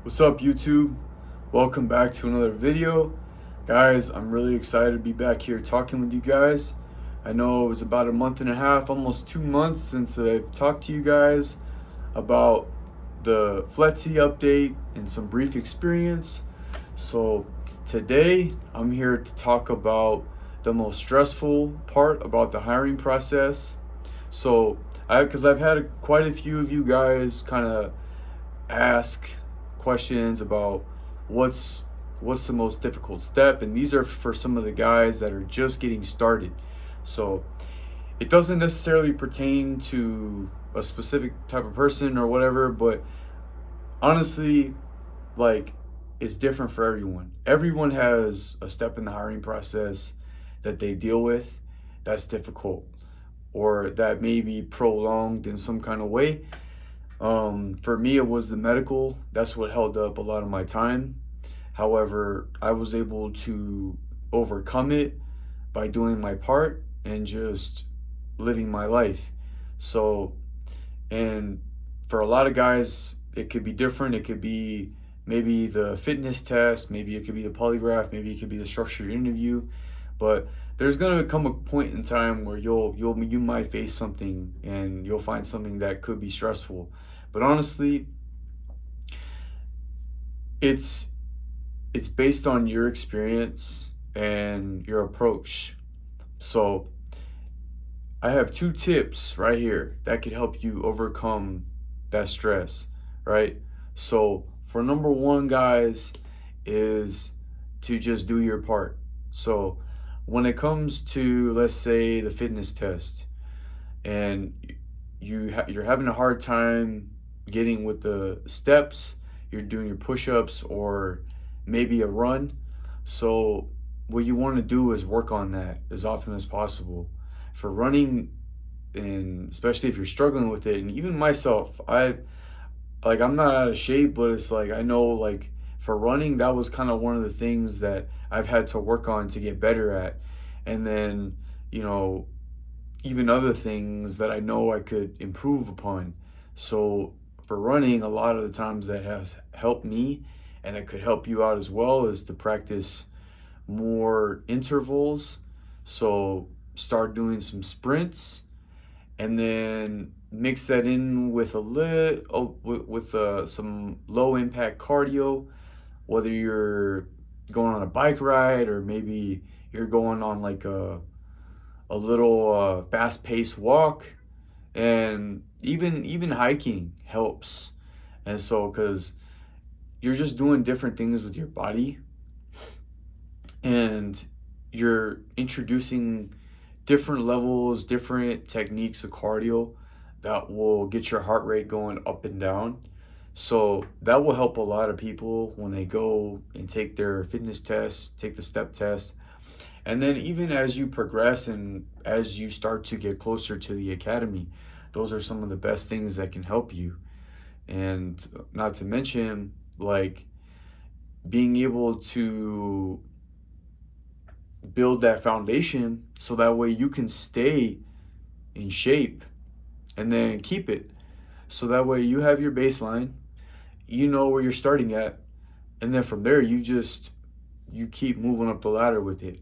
What's up, YouTube? Welcome back to another video. Guys, I'm really excited to be back here talking with you guys. I know it was about a month and a half, almost 2 months since I've talked to you guys about the FLETC update and some brief experience. So today I'm here to talk about the most stressful part about the hiring process. Because I've had quite a few of you guys kind of ask questions about what's what's the most difficult step, and these are for some of the guys that are just getting started. So it doesn't necessarily pertain to a specific type of person or whatever, but honestly, like, it's different for everyone. Everyone has a step in the hiring process that they deal with that's difficult, or that may be prolonged in some kind of way. For me, it was the medical. That's what held up a lot of my time. However, I was able to overcome it by doing my part and just living my life. So, and for a lot of guys, it could be different. It could be maybe the fitness test, maybe it could be the polygraph, maybe it could be the structured interview. But there's gonna come a point in time where you might face something and you'll find something that could be stressful. But honestly, it's it's based on your experience and your approach. So I have two tips right here that could help you overcome that stress, right? So for number one, guys, is to just do your part. So when it comes to, let's say, the fitness test, and you're having a hard time getting with the steps, you're doing your push-ups or maybe a run. So what you want to do is work on that as often as possible. For running, and especially if you're struggling with it, and even myself, I'm not out of shape, but it's like I know, like, for running, that was kind of one of the things that I've had to work on to get better at. And then, you know, even other things that I know I could improve upon. So for running, a lot of the times that has helped me, and it could help you out as well, is to practice more intervals. So start doing some sprints, and then mix that in with a some low impact cardio, whether you're going on a bike ride or maybe you're going on like a little fast paced walk, and even hiking helps. And so, because you're just doing different things with your body, and you're introducing different levels, different techniques of cardio that will get your heart rate going up and down. So that will help a lot of people when they go and take their fitness test, take the step test. And then even as you progress and as you start to get closer to the academy, those are some of the best things that can help you. And not to mention, like, being able to build that foundation so that way you can stay in shape and then keep it. So that way you have your baseline, you know where you're starting at, and then from there you keep moving up the ladder with it.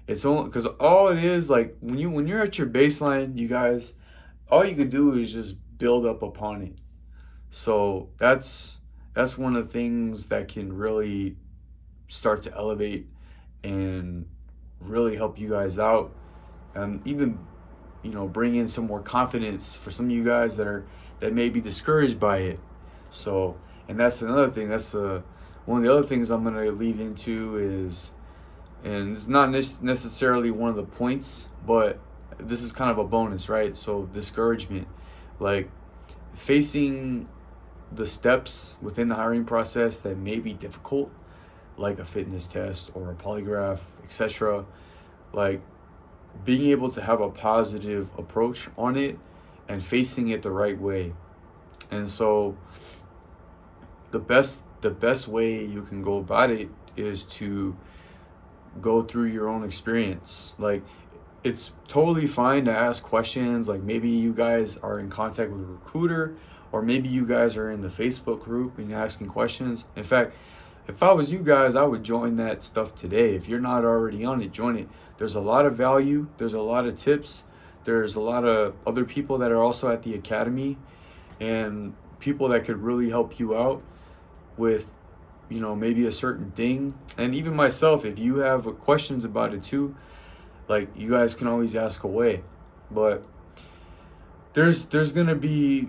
It's only because all it is, like, when you're at your baseline, you guys, all you can do is just build up upon it. So that's one of the things that can really start to elevate and really help you guys out, and even, bring in some more confidence for some of you guys that may be discouraged by it. So, and that's another thing. That's one of the other things I'm going to lead into is, and it's not necessarily one of the points, but this is kind of a bonus, right? So discouragement, like facing the steps within the hiring process that may be difficult, like a fitness test or a polygraph, etc. Like, being able to have a positive approach on it and facing it the right way. And so the best way you can go about it is to go through your own experience. Like, it's totally fine to ask questions. Like, maybe you guys are in contact with a recruiter, or maybe you guys are in the Facebook group and you're asking questions. In fact, if I was you guys, I would join that stuff today. If you're not already on it, join it. There's a lot of value, there's a lot of tips, there's a lot of other people that are also at the academy, and people that could really help you out with, maybe a certain thing. And even myself, if you have questions about it too, like, you guys can always ask away. But there's gonna be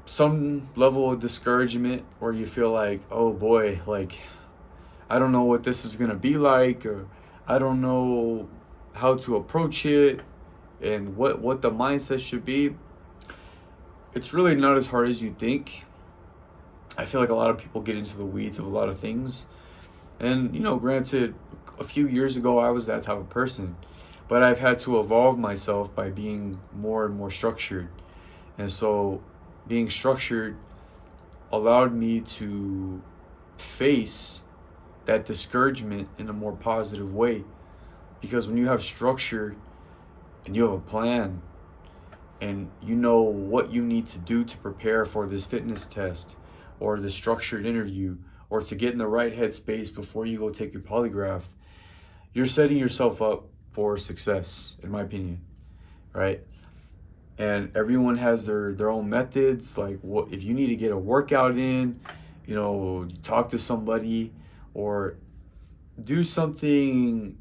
some level of discouragement where you feel like, oh boy, like, I don't know what this is gonna be like, or I don't know how to approach it, and what the mindset should be. It's really not as hard as you think. I feel like a lot of people get into the weeds of a lot of things. And, granted, a few years ago, I was that type of person. But I've had to evolve myself by being more and more structured. And so being structured allowed me to face that discouragement in a more positive way. Because when you have structure and you have a plan, and you know what you need to do to prepare for this fitness test or the structured interview, or to get in the right headspace before you go take your polygraph, you're setting yourself up for success, in my opinion, right? And everyone has their own methods. Like, what if you need to get a workout in, talk to somebody or do something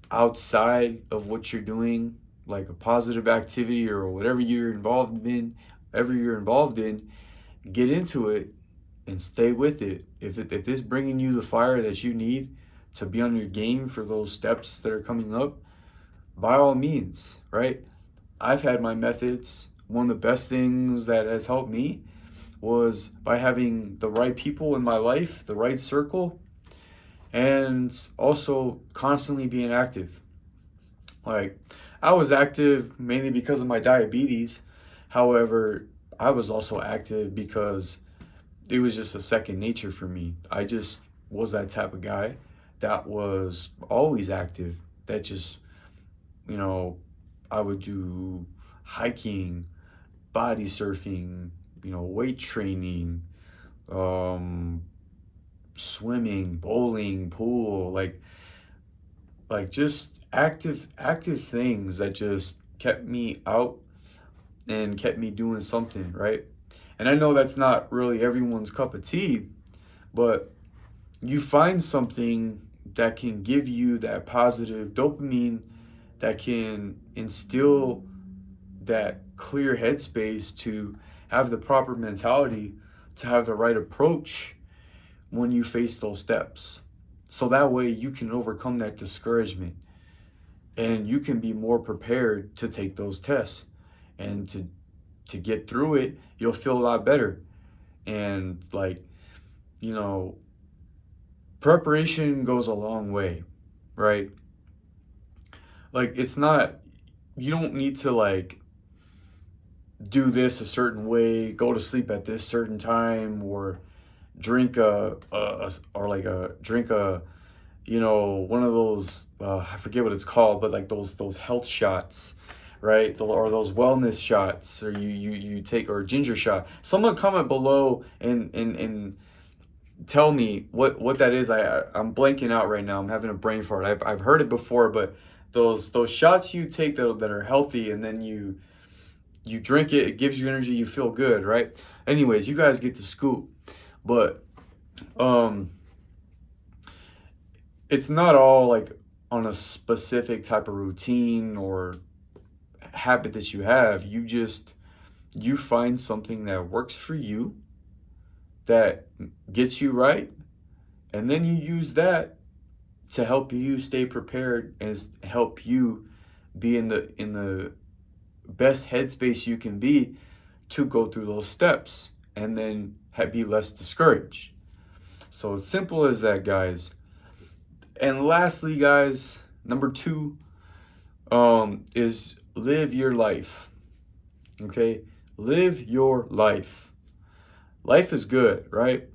outside of what you're doing, like a positive activity or whatever you're involved in, get into it and stay with it. If it's bringing you the fire that you need to be on your game for those steps that are coming up, by all means, right? I've had my methods. One of the best things that has helped me was by having the right people in my life, the right circle, and also constantly being active. Like, I was active mainly because of my diabetes. However, I was also active because it was just a second nature for me. I just was that type of guy that was always active. That just, I would do hiking, body surfing, weight training, swimming, bowling, pool, like just active things that just kept me out and kept me doing something, right? And I know that's not really everyone's cup of tea, but you find something that can give you that positive dopamine, that can instill that clear headspace to have the proper mentality, to have the right approach when you face those steps. So that way you can overcome that discouragement and you can be more prepared to take those tests, and to get through it, you'll feel a lot better. And preparation goes a long way, right? Like, it's not, you don't need to do this a certain way, go to sleep at this certain time, or drink one of those, I forget what it's called, but like those health shots, right? Or those wellness shots, or you take, or ginger shot. Someone comment below and tell me what that is. I'm blanking out right now. I'm having a brain fart. I've heard it before, but those shots you take that are healthy, and then you drink it, it gives you energy, you feel good, right? Anyways, you guys get the scoop. But it's not all like on a specific type of routine or habit that you have. You find something that works for you, that gets you right, and then you use that to help you stay prepared and help you be in the best headspace you can be to go through those steps, and then be less discouraged. So it's simple as that, guys. And lastly, guys, number 2 is live your life. Okay? Live your life. Life is good, right?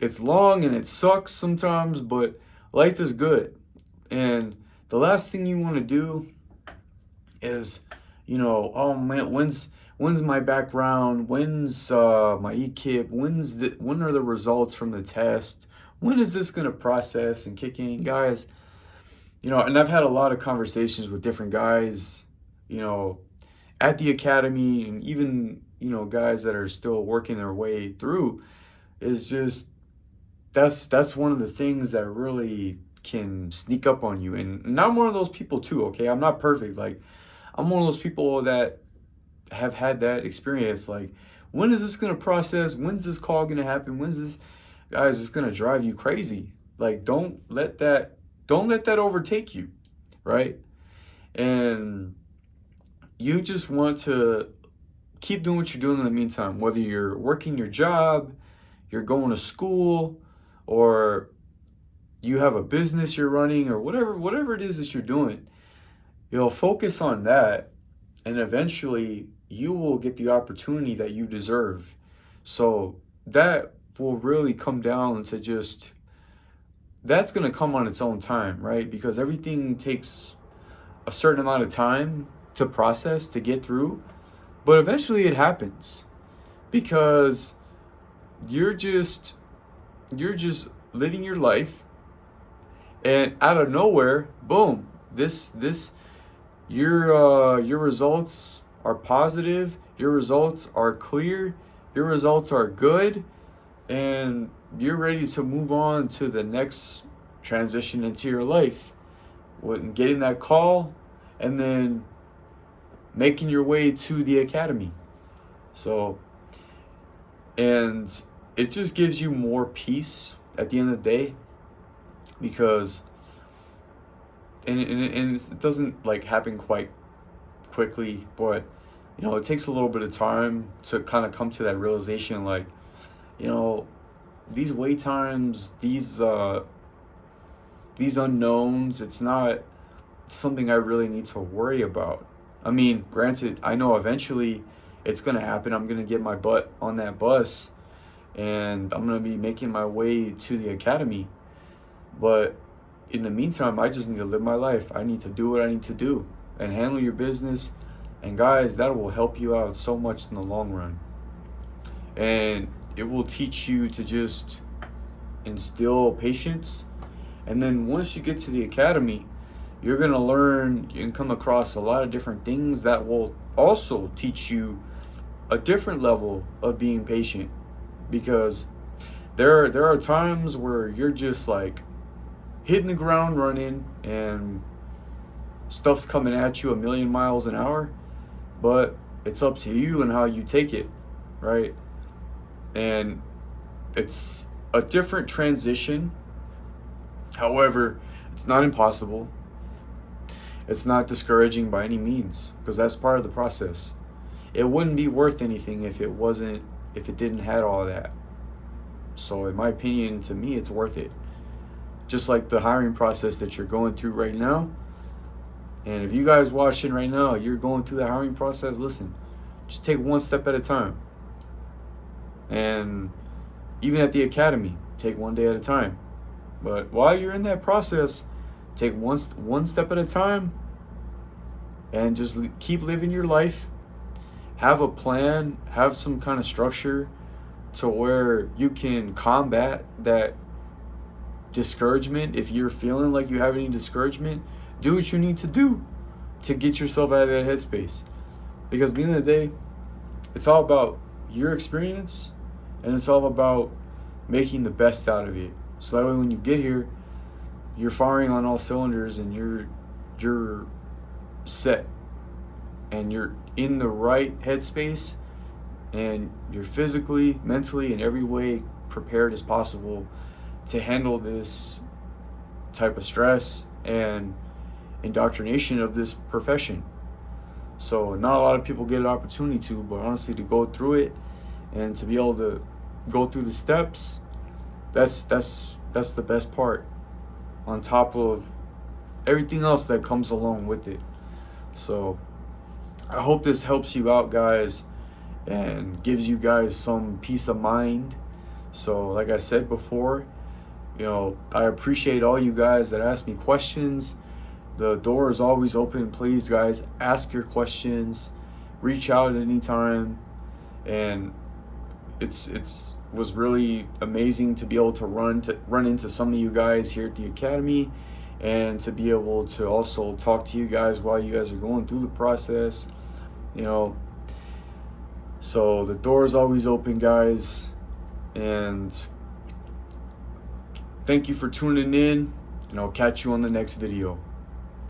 It's long and it sucks sometimes, but life is good. And the last thing you want to do is, oh man, when's when's my background, when's my EKIP, when are the results from the test, when is this going to process and kick in, guys? And I've had a lot of conversations with different guys, you know, at the academy, and even, guys that are still working their way through. Is just that's one of the things that really can sneak up on you. And I'm one of those people too, okay? I'm not perfect. Like, I'm one of those people that have had that experience. Like, when is this gonna process? When's this call gonna happen? When's this, guys? It's gonna drive you crazy. Like, don't let that overtake you, right? And you just want to keep doing what you're doing in the meantime, whether you're working your job, you're going to school, or you have a business you're running, or whatever it is that you're doing. Focus on that, and eventually you will get the opportunity that you deserve. So that will really come down to just, that's going to come on its own time, right? Because everything takes a certain amount of time to process, to get through, but eventually it happens, because you're just living your life, and out of nowhere, boom, this your results are positive, your results are clear, your results are good, and you're ready to move on to the next transition into your life, with getting that call, and then making your way to the academy. So, and it just gives you more peace at the end of the day, because and it doesn't like happen quite quickly, but it takes a little bit of time to kind of come to that realization, like, you know these wait times, these unknowns, it's not something I really need to worry about. I mean, granted, I know eventually it's going to happen. I'm going to get my butt on that bus, and I'm going to be making my way to the academy. But in the meantime, I just need to live my life. I need to do what I need to do and handle your business. And guys, that will help you out so much in the long run. And it will teach you to just instill patience. And then once you get to the academy, you're going to learn and come across a lot of different things that will also teach you a different level of being patient. Because there are times where you're just like hitting the ground running, and stuff's coming at you a million miles an hour, but it's up to you and how you take it, right? And it's a different transition. However, it's not impossible. It's not discouraging by any means, because that's part of the process. It wouldn't be worth anything if it didn't have all that. So in my opinion, to me, it's worth it. Just like the hiring process that you're going through right now. And if you guys watching right now, you're going through the hiring process, listen, just take one step at a time. And even at the academy, take one day at a time. But while you're in that process, take one step at a time, and just keep living your life. Have a plan, have some kind of structure to where you can combat that discouragement. If you're feeling like you have any discouragement, do what you need to do to get yourself out of that headspace. Because at the end of the day, it's all about your experience, and it's all about making the best out of it. So that way when you get here, you're firing on all cylinders, and you're set, and you're in the right headspace, and you're physically, mentally, in every way prepared as possible to handle this type of stress and indoctrination of this profession. So not a lot of people get an opportunity to, but honestly, to go through it and to be able to go through the steps, that's the best part, on top of everything else that comes along with it. So I hope this helps you out, guys, and gives you guys some peace of mind. So like I said before, I appreciate all you guys that ask me questions. The door is always open. Please, guys, ask your questions. reach out anytime. And it's was really amazing to be able to run into some of you guys here at the academy, and to be able to also talk to you guys while you guys are going through the process, you know. So the door is always open, guys, and thank you for tuning in, and I'll catch you on the next video.